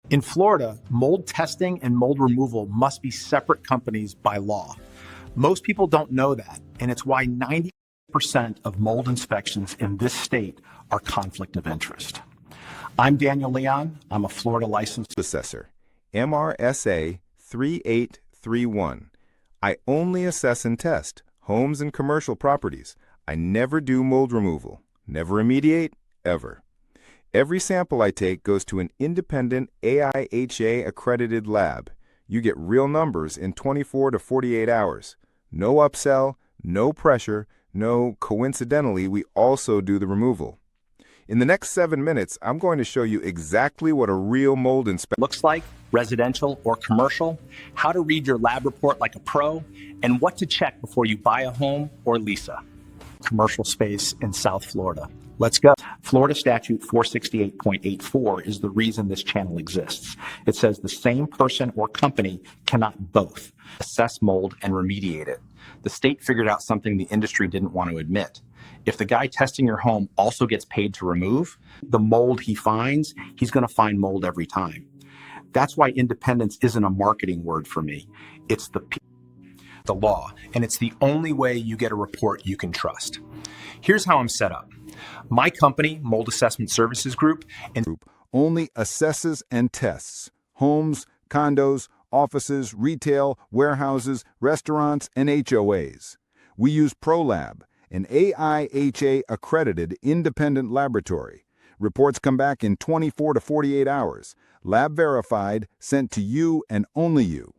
In Florida, mold testing and mold removal must be separate companies by law. Most people don't know that, and it's why 90% of mold inspections in this state are conflict of interest. I'm Daniel Leon. I'm a Florida licensed assessor, MRSA 3831. I only assess and test homes and commercial properties. I never do mold removal, never remediate, ever. Every sample I take goes to an independent AIHA-accredited lab. You get real numbers in 24 to 48 hours. No upsell, no pressure, no coincidentally, we also do the removal. In the next 7 minutes, I'm going to show you exactly what a real mold inspection looks like, residential or commercial, how to read your lab report like a pro, and what to check before you buy a home or lease a commercial space in South Florida. Let's go. Florida Statute 468.84 is the reason this channel exists. It says the same person or company cannot both assess mold and remediate it. The state figured out something the industry didn't want to admit. If the guy testing your home also gets paid to remove the mold he finds, he's going to find mold every time. That's why independence isn't a marketing word for me. It's the law, and it's the only way you get a report you can trust. Here's how I'm set up. My company, Mold Assessment Services Group, only assesses and tests homes, condos, offices, retail, warehouses, restaurants, and HOAs. We use ProLab, an AIHA-accredited independent laboratory. Reports come back in 24 to 48 hours, lab verified, sent to you and only you.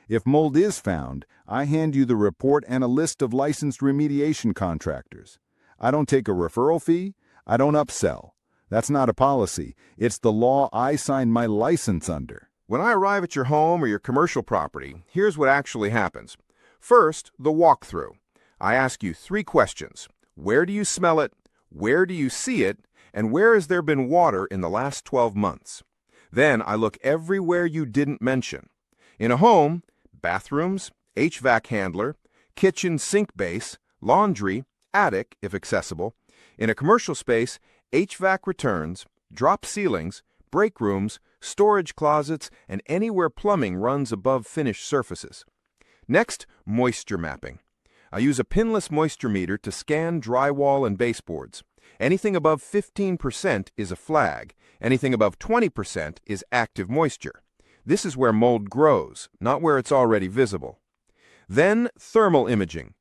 If mold is found, I hand you the report and a list of licensed remediation contractors. I don't take a referral fee. I don't upsell. That's not a policy. It's the law I signed my license under. When I arrive at your home or your commercial property, here's what actually happens. First, the walkthrough. I ask you 3 questions. Where do you smell it? Where do you see it? And where has there been water in the last 12 months? Then I look everywhere you didn't mention. In a home, bathrooms, HVAC handler, kitchen sink base, laundry, attic, if accessible. In a commercial space, HVAC returns, drop ceilings, break rooms, storage closets, and anywhere plumbing runs above finished surfaces. Next, moisture mapping. I use a pinless moisture meter to scan drywall and baseboards. Anything above 15% is a flag. Anything above 20% is active moisture. This is where mold grows, not where it's already visible. Then, thermal imaging.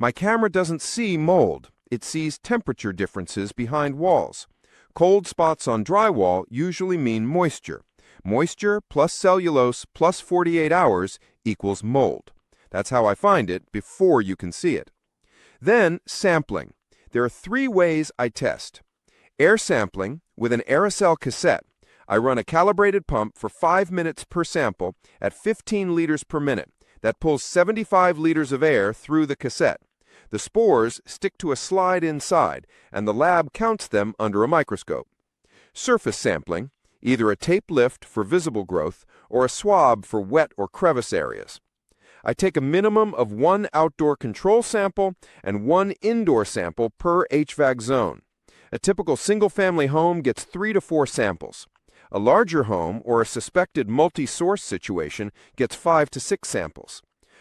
My camera doesn't see mold. It sees temperature differences behind walls. Cold spots on drywall usually mean moisture. Moisture plus cellulose plus 48 hours equals mold. That's how I find it before you can see it. Then, sampling. There are 3 ways I test. Air sampling with an aerosol cassette. I run a calibrated pump for 5 minutes per sample at 15 liters per minute. That pulls 75 liters of air through the cassette. The spores stick to a slide inside, and the lab counts them under a microscope. Surface sampling, either a tape lift for visible growth or a swab for wet or crevice areas. I take a minimum of 1 outdoor control sample and 1 indoor sample per HVAC zone. A typical single-family home gets 3 to 4 samples. A larger home or a suspected multi-source situation gets 5 to 6 samples.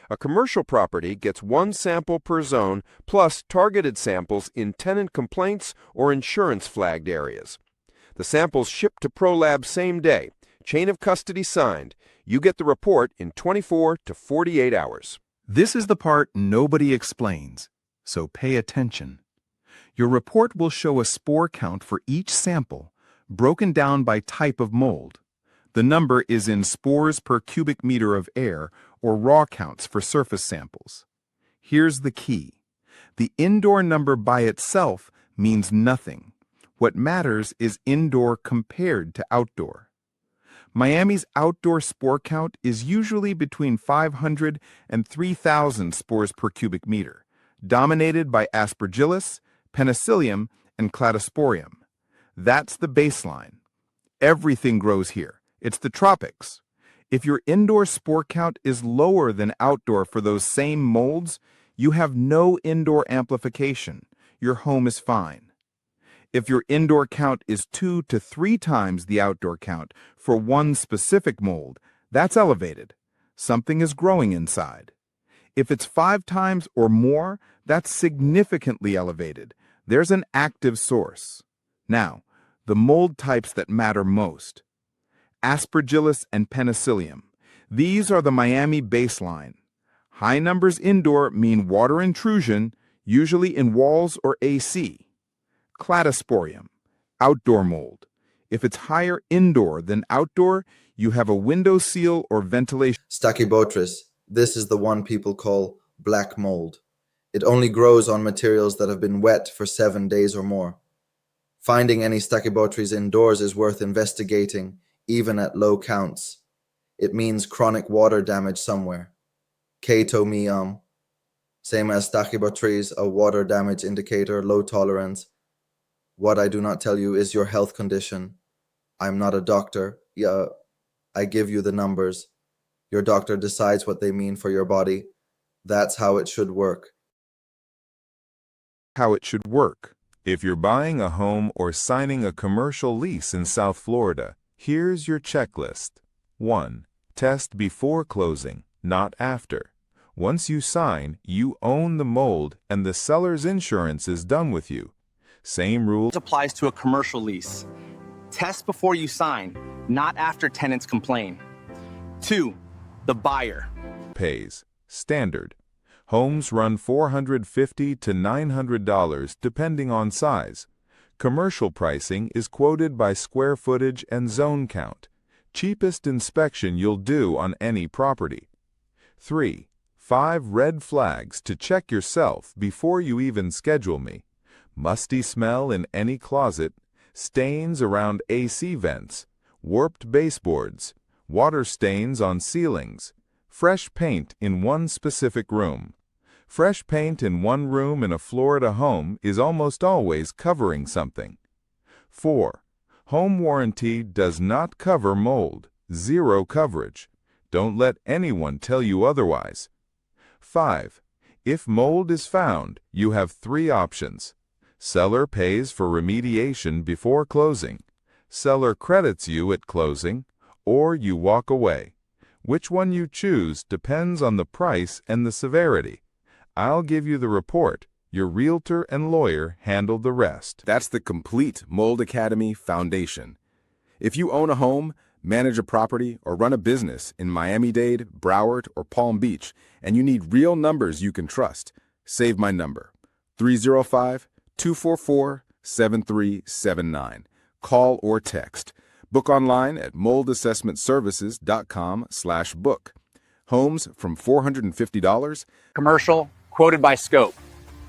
A commercial property gets 1 sample per zone plus targeted samples in tenant complaints or insurance-flagged areas. The samples ship to ProLab same day, chain of custody signed. You get the report in 24 to 48 hours. This is the part nobody explains, so pay attention. Your report will show a spore count for each sample, broken down by type of mold. The number is in spores per cubic meter of air or raw counts for surface samples. Here's the key. The indoor number by itself means nothing. What matters is indoor compared to outdoor. Miami's outdoor spore count is usually between 500 and 3,000 spores per cubic meter, dominated by Aspergillus, Penicillium, and Cladosporium. That's the baseline. Everything grows here. It's the tropics. If your indoor spore count is lower than outdoor for those same molds, you have no indoor amplification. Your home is fine. If your indoor count is 2 to 3 times the outdoor count for one specific mold, that's elevated. Something is growing inside. If it's 5 times or more, that's significantly elevated. There's an active source. Now, the mold types that matter most. Aspergillus and Penicillium. These are the Miami baseline. High numbers indoor mean water intrusion, usually in walls or AC. Cladosporium, outdoor mold. If it's higher indoor than outdoor, you have a window seal or ventilation. Stachybotrys. This is the one people call black mold. It only grows on materials that have been wet for 7 days or more. Finding any Stachybotrys indoors is worth investigating, even at low counts. It means chronic water damage somewhere. Chaetomium, same as Stachybotrys, a water damage indicator, low tolerance. What I do not tell you is your health condition. I'm not a doctor. Yeah, I give you the numbers. Your doctor decides what they mean for your body. That's how it should work. How it should work. If you're buying a home or signing a commercial lease in South Florida, here's your checklist. 1. Test before closing, not after. Once you sign, you own the mold and the seller's insurance is done with you. Same rule Applies to a commercial lease. Test before you sign, not after tenants complain. 2. The buyer pays. Standard. Homes run $450 to $900 depending on size. Commercial pricing is quoted by square footage and zone count. Cheapest inspection you'll do on any property. 3. 5 red flags to check yourself before you even schedule me. Musty smell in any closet, stains around AC vents, warped baseboards, water stains on ceilings, fresh paint in one specific room. Fresh paint in one room in a Florida home is almost always covering something. 4. Home warranty does not cover mold. 0 coverage. Don't let anyone tell you otherwise. 5. If mold is found, you have 3 options. Seller pays for remediation before closing. Seller credits you at closing, or you walk away. Which one you choose depends on the price and the severity. I'll give you the report. Your realtor and lawyer handle the rest. That's the complete Mold Academy foundation. If you own a home, manage a property, or run a business in Miami-Dade, Broward, or Palm Beach, and you need real numbers you can trust, save my number, 305-244-7379. Call or text. Book online at moldassessmentservices.com/book. Homes from $450. Commercial, quoted by scope.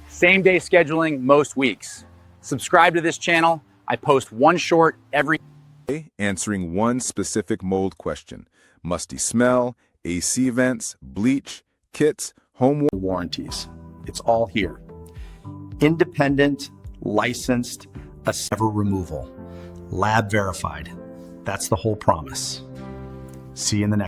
Same day scheduling most weeks. Subscribe to this channel. I post one short every day answering one specific mold question. Musty smell, AC vents, bleach, kits, home warranties. It's all here. Independent, licensed, Assessor removal. Lab verified. That's the whole promise. See you in the next.